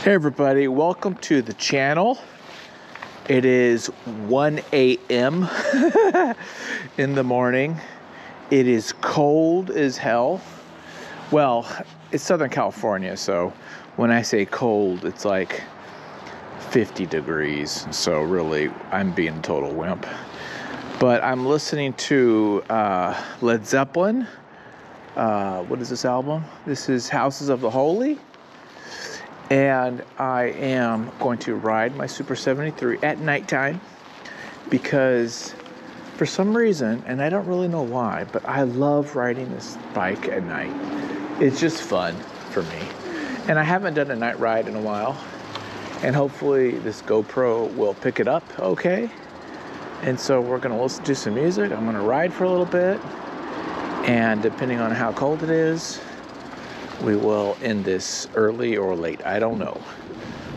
Hey everybody, welcome to the channel. It is 1 a.m. in the morning. It is cold as hell. Well, it's Southern California, so when I say cold, it's like 50 degrees. So really, I'm being a total wimp. But I'm listening to Led Zeppelin. What is this album? This is Houses of the Holy. And I am going to ride my SUPER73 at nighttime because for some reason, and I don't really know why, but I love riding this bike at night. It's just fun for me. And I haven't done a night ride in a while. And hopefully this GoPro will pick it up okay. And so we're going to listen to some music. I'm going to ride for a little bit. And depending on how cold it is, we will end this early or late. I don't know.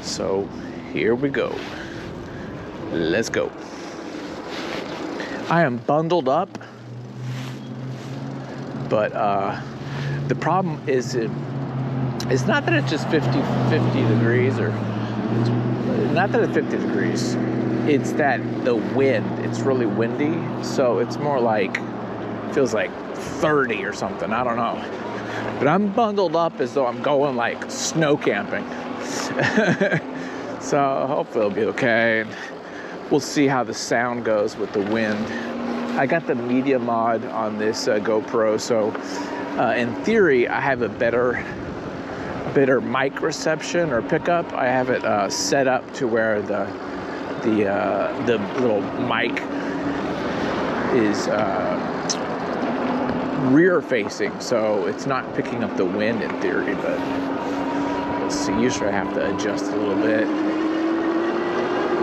So here we go. Let's go. I am bundled up, but the problem is it's not that it's just 50 degrees, or not that it's 50 degrees. It's that the wind, it's really windy. So it's more like, feels like 30 or something. I don't know. But I'm bundled up as though I'm going like snow camping. So hopefully it'll be okay. We'll see how the sound goes with the wind. I got the media mod on this GoPro, so in theory I have a better mic reception or pickup. I have it set up to where the little mic is rear facing, so it's not picking up the wind in theory, but let's see. Usually I have to adjust a little bit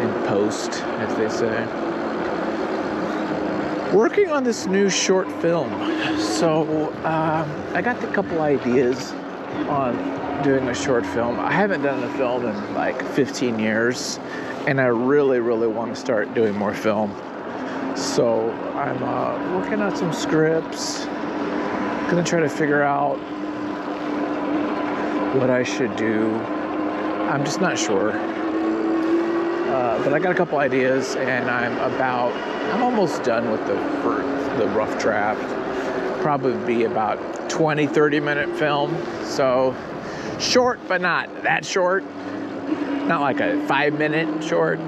in post, as they say. Working on this new short film, so I got a couple ideas on doing a short film. I haven't done a film in like 15 years, and I really want to start doing more film. So I'm working on some scripts. Gonna try to figure out what I should do. I'm just not sure. But I got a couple ideas, and I'm almost done with the rough draft. Probably be about 20-30 minute film. So short, but not that short. Not like a 5-minute short.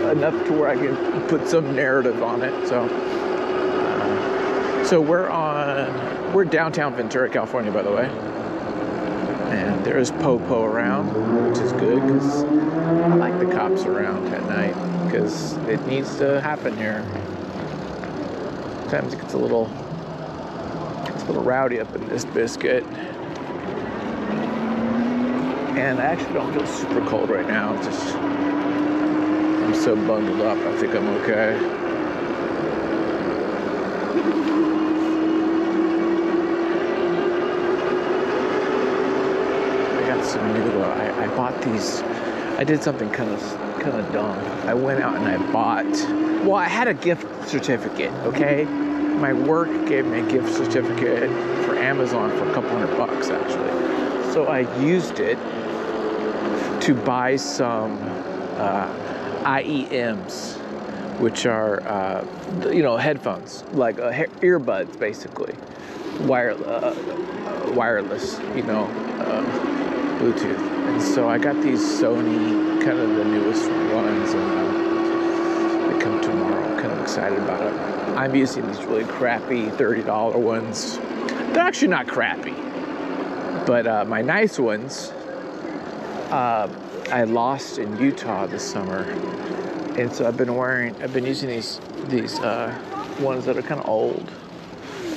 Enough to where I can put some narrative on it. So we're downtown Ventura, California, by the way. And there's Popo around, which is good because I like the cops around at night because it needs to happen here. Sometimes it gets a little rowdy up in this biscuit. And I actually don't feel super cold right now. I'm so bundled up, I think I'm okay. I bought these. I did something kind of dumb. I went out and I had a gift certificate, okay? My work gave me a gift certificate for Amazon for a couple $100 actually. So I used it to buy some IEMs, which are headphones, like earbuds basically, wireless, Bluetooth. And so I got these Sony, kind of the newest ones, and they come tomorrow. I'm kind of excited about it. I'm using these really crappy $30 ones. They're actually not crappy, but my nice ones I lost in Utah this summer, and so I've been using these ones that are kind of old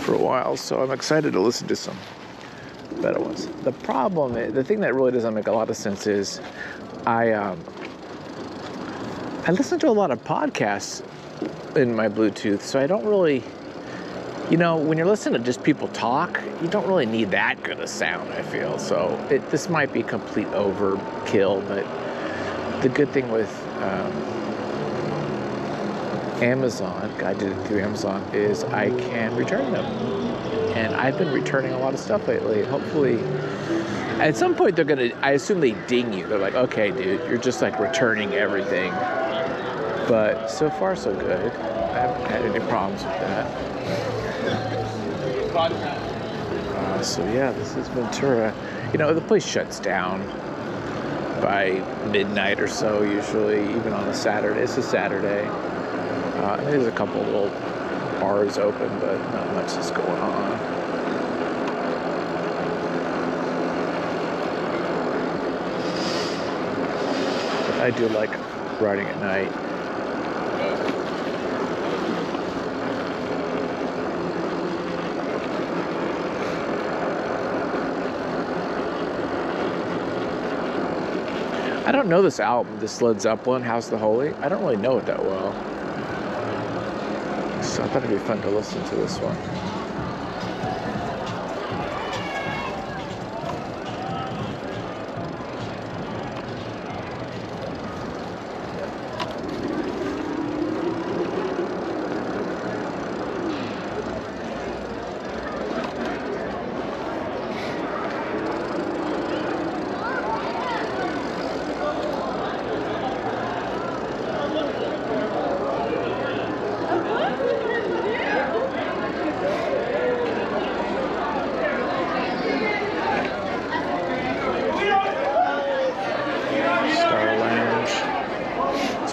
for a while. So I'm excited to listen to some better ones. The problem is, the thing that really doesn't make a lot of sense is I listen to a lot of podcasts in my Bluetooth, so I don't really, when you're listening to just people talk, you don't really need that good a sound, I feel. So this might be complete overkill, but the good thing with Amazon, I did it through Amazon, is I can return them. And I've been returning a lot of stuff lately. Hopefully At some point, they're gonna, I assume they ding you. They're like, okay, dude, you're just like returning everything. But so far, so good. I haven't had any problems with that. So yeah, this is Ventura. You know, the place shuts down by midnight or so, usually, even on a Saturday. It's a Saturday. There's a couple little bars open, but not much is going on. But I do like riding at night. I don't know this album, this Led Zeppelin, House of the Holy. I don't really know it that well. So I thought it'd be fun to listen to this one.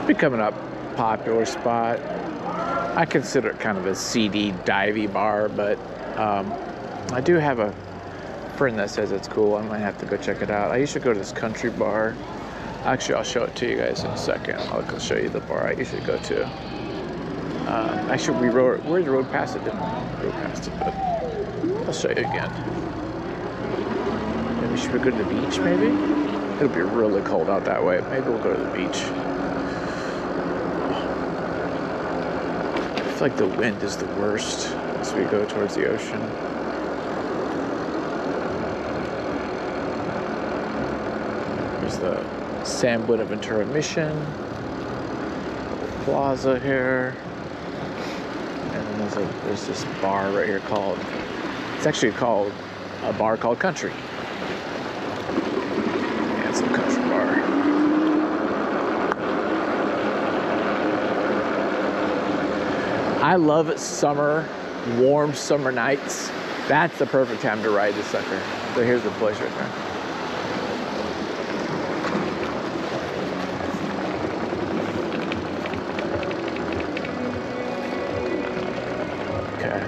Becoming a popular spot. I consider it kind of a seedy, divey bar, but I do have a friend that says it's cool. I might have to go check it out. I usually go to this country bar. Actually, I'll show it to you guys in a second. I'll go show you the bar I usually go to. Actually, we rode past it, didn't we? Rode past it, but I'll show you again. Maybe should we go to the beach, maybe? It'll be really cold out that way. Maybe we'll go to the beach. I feel like the wind is the worst as we go towards the ocean. There's the San Buenaventura Mission Plaza here, and then there's this bar right here called, it's actually called a bar called Country. Yeah, it's a country bar. I love summer, warm summer nights. That's the perfect time to ride this sucker. So here's the place right there. Okay.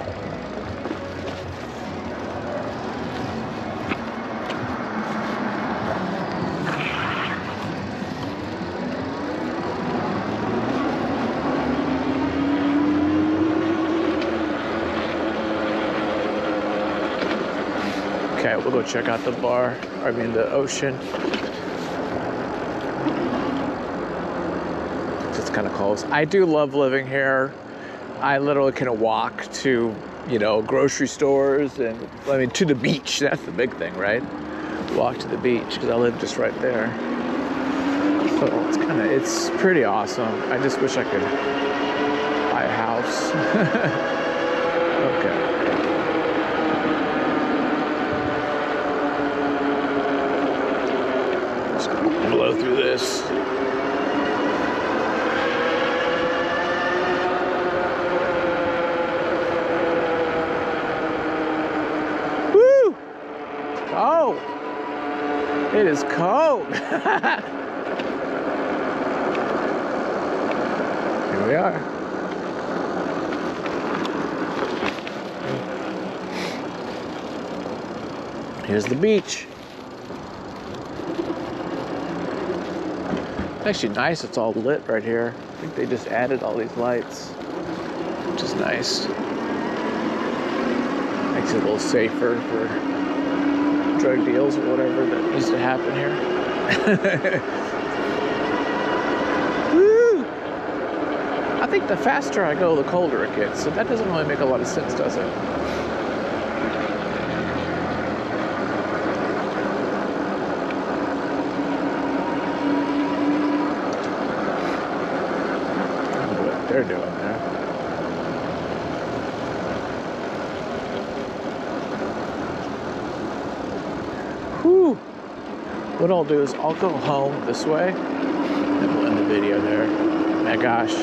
Okay, we'll go check out the bar, the ocean. It's kind of close. I do love living here. I literally can walk to, grocery stores and, to the beach. That's the big thing, right? Walk to the beach, because I live just right there. So it's pretty awesome. I just wish I could buy a house. Okay. Blow through this. Woo! Oh, it is cold. Here we are. Here's the beach. Actually nice, it's all lit right here. I think they just added all these lights, which is nice. Makes it a little safer for drug deals or whatever that needs to happen here. Woo! I think the faster I go, the colder it gets, so that doesn't really make a lot of sense, does it? They're doing there. Whew. what I'll do is I'll go home this way, and we'll end the video there. My gosh,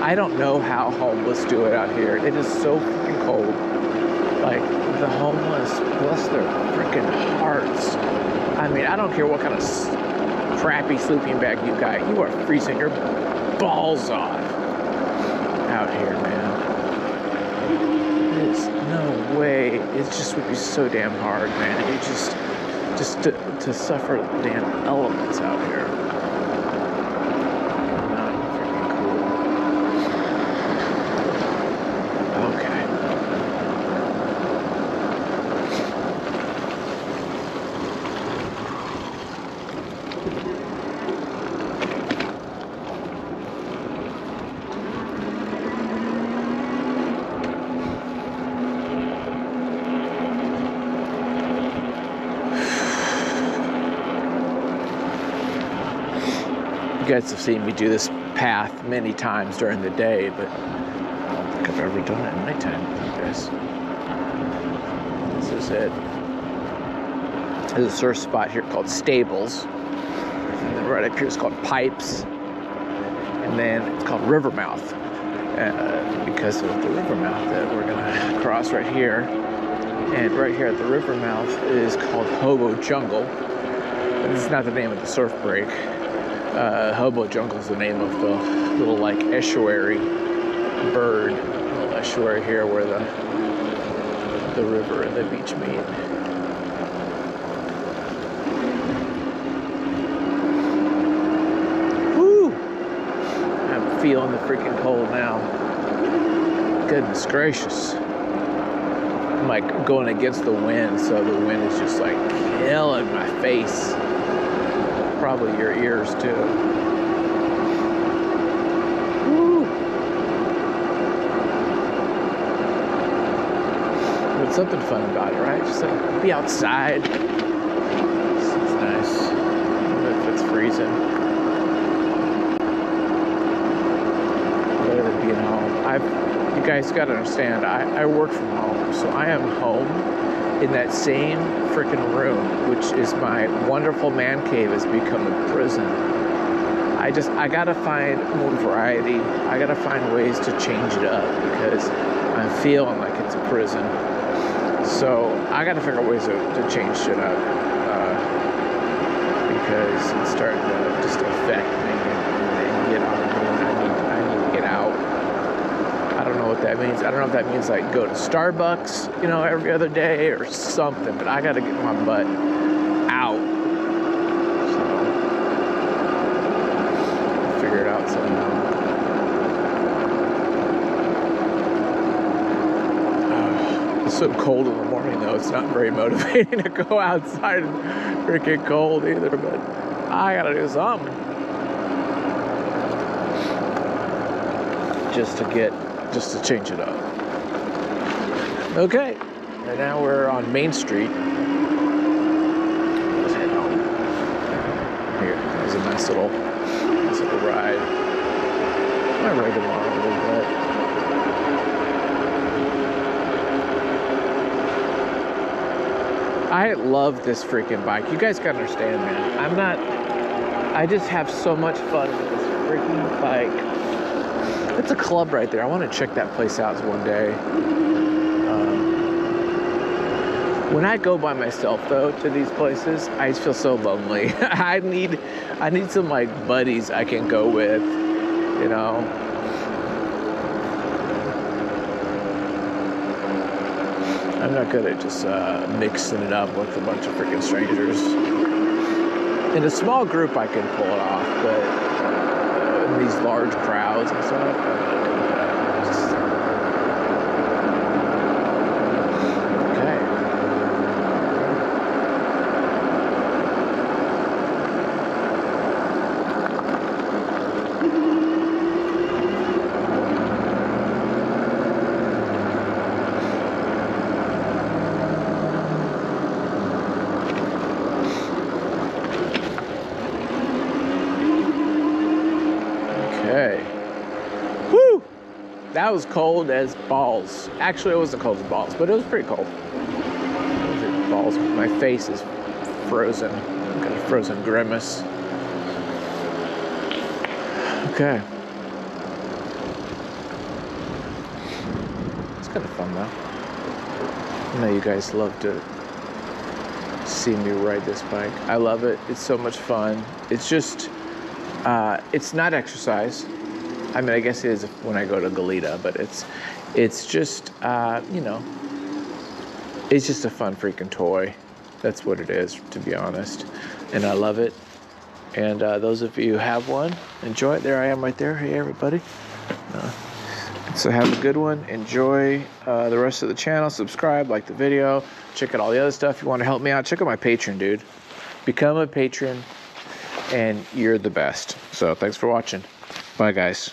I don't know how homeless do it out here. It is so freaking cold. Like, the homeless, bless their freaking hearts. I mean, I don't care what kind of crappy sleeping bag you got. You are freezing your balls off out here, man. There's no way. It just would be so damn hard, man. You just to suffer the damn elements out here. Not freaking cool. Okay. You guys have seen me do this path many times during the day, but I don't think I've ever done it at nighttime with you guys. This is it. There's a surf spot here called Stables. And then right up here is called Pipes. And then it's called Rivermouth. Because of the Rivermouth that we're gonna cross right here. And right here at the Rivermouth is called Hobo Jungle. This is not the name of the surf break. Hobo Jungle is the name of the little like estuary bird, little estuary here where the river and the beach meet. Woo! I'm feeling the freaking cold now. Goodness gracious. I'm like going against the wind, so the wind is just like killing my face. Probably your ears too. Woo. But something fun about it, right? Just like be outside. It's nice. Even if it's freezing. Better than being home. You guys gotta understand, I work from home, so I am home in that same freaking room, which is my wonderful man cave, has become a prison. I gotta find more variety. I gotta find ways to change it up because I'm feeling like it's a prison. So I gotta figure out ways to change shit up because it's starting to just affect me and get on me. I need to get out. I don't know what that means. I don't know if that means like go to Starbucks, every other day or something, but I gotta get my butt out. So, I'll figure it out somehow. It's so cold in the morning though, it's not very motivating to go outside and freaking cold either, but I gotta do something. Just to change it up. Okay, and now we're on Main Street. Let's head home. Here, there's a nice little ride. I might ride tomorrow a little bit. I love this freaking bike. You guys gotta understand, man. I just have so much fun with this freaking bike. It's a club right there. I want to check that place out one day. When I go by myself though to these places, I just feel so lonely. I need some like buddies I can go with, I'm not good at just mixing it up with a bunch of freaking strangers. In a small group I can pull it off, but in these large crowds and stuff, I'm not good at That was cold as balls. Actually, it wasn't cold as balls, but it was pretty cold. Balls. My face is frozen. I'm gonna frozen grimace. Okay. It's kind of fun though. I know you guys love to see me ride this bike. I love it. It's so much fun. It's just, it's not exercise. I mean, I guess it is when I go to Goleta, but it's just, you know, it's just a fun freaking toy. That's what it is, to be honest. And I love it. And those of you who have one, enjoy it. There I am right there. Hey, everybody. So have a good one. Enjoy the rest of the channel. Subscribe, like the video. Check out all the other stuff. If you want to help me out, check out my Patreon, dude. Become a patron, and you're the best. So thanks for watching. Bye, guys.